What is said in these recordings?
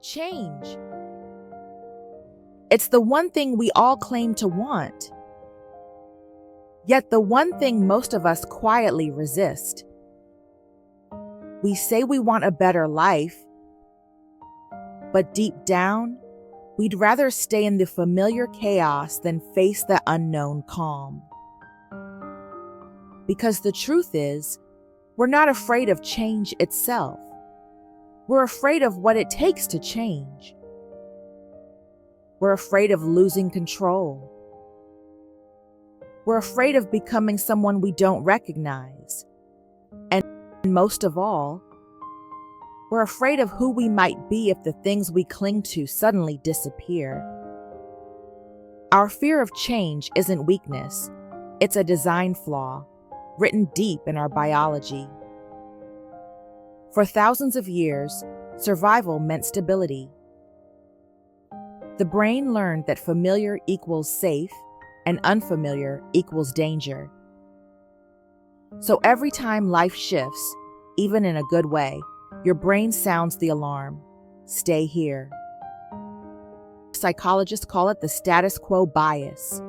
Change. It's the one thing we all claim to want. Yet the one thing most of us quietly resist. We say we want a better life, but deep down, we'd rather stay in the familiar chaos than face the unknown calm. Because the truth is, we're not afraid of change itself. We're afraid of what it takes to change. We're afraid of losing control. We're afraid of becoming someone we don't recognize. And most of all, we're afraid of who we might be if the things we cling to suddenly disappear. Our fear of change isn't weakness, it's a design flaw, written deep in our biology. For thousands of years, survival meant stability. The brain learned that familiar equals safe and unfamiliar equals danger. So every time life shifts, even in a good way, your brain sounds the alarm. Stay here. Psychologists call it the status quo bias.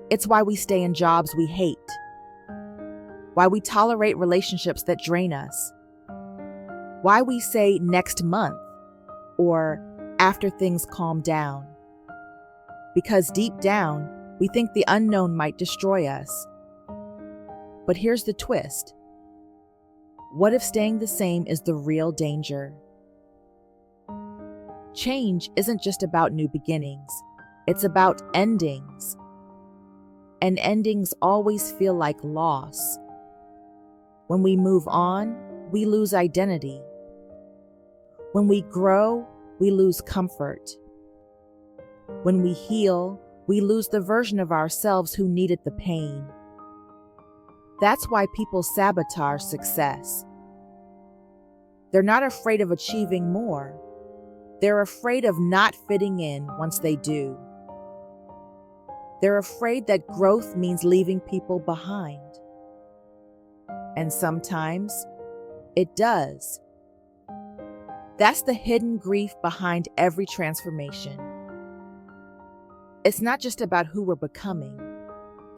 It's why we stay in jobs we hate, why we tolerate relationships that drain us, why we say next month or after things calm down. Because deep down, we think the unknown might destroy us. But here's the twist. What if staying the same is the real danger? Change isn't just about new beginnings. It's about endings. And endings always feel like loss. When we move on, we lose identity. When we grow, we lose comfort. When we heal, we lose the version of ourselves who needed the pain. That's why people sabotage success. They're not afraid of achieving more. They're afraid of not fitting in once they do. They're afraid that growth means leaving people behind. And sometimes it does. That's the hidden grief behind every transformation. It's not just about who we're becoming.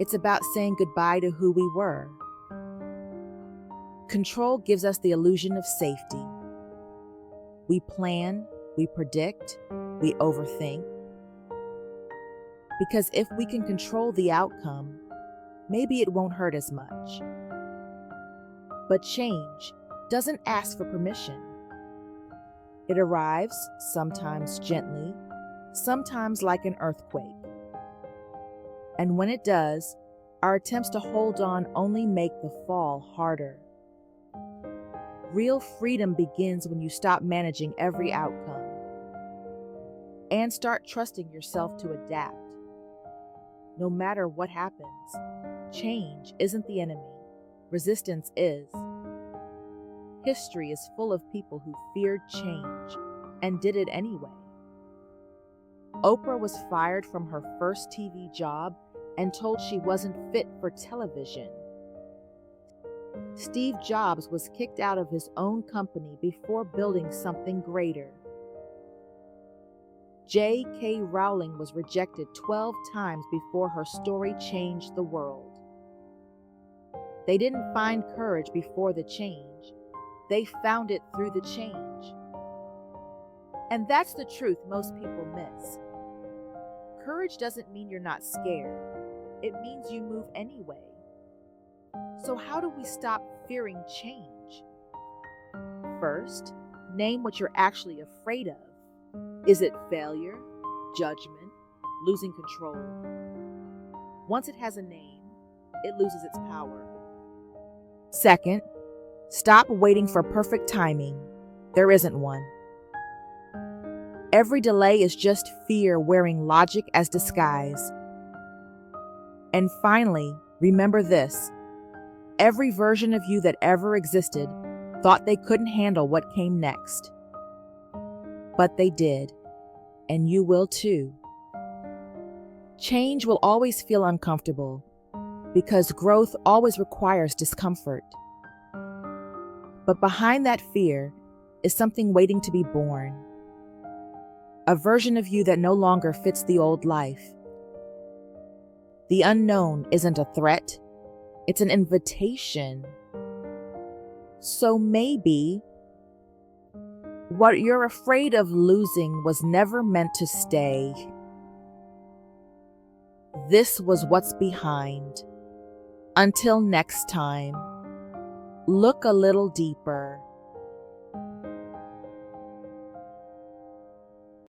It's about saying goodbye to who we were. Control gives us the illusion of safety. We plan, we predict, we overthink. Because if we can control the outcome, maybe it won't hurt as much. But change doesn't ask for permission. It arrives, sometimes gently, sometimes like an earthquake. And when it does, our attempts to hold on only make the fall harder. Real freedom begins when you stop managing every outcome and start trusting yourself to adapt. No matter what happens, change isn't the enemy. Resistance is. History is full of people who feared change and did it anyway. Oprah was fired from her first TV job and told she wasn't fit for television. Steve Jobs was kicked out of his own company before building something greater. J.K. Rowling was rejected 12 times before her story changed the world. They didn't find courage before the change. They found it through the change. And that's the truth most people miss. Courage doesn't mean you're not scared. It means you move anyway. So how do we stop fearing change? First, name what you're actually afraid of. Is it failure, judgment, losing control? Once it has a name, it loses its power. Second, stop waiting for perfect timing. There isn't one. Every delay is just fear wearing logic as disguise. And finally, remember this. Every version of you that ever existed thought they couldn't handle what came next. But they did, and you will too. Change will always feel uncomfortable because growth always requires discomfort. But behind that fear is something waiting to be born. a version of you that no longer fits the old life. The unknown isn't a threat, it's an invitation. So maybe what you're afraid of losing was never meant to stay. This was what's behind. Until next time, look a little deeper.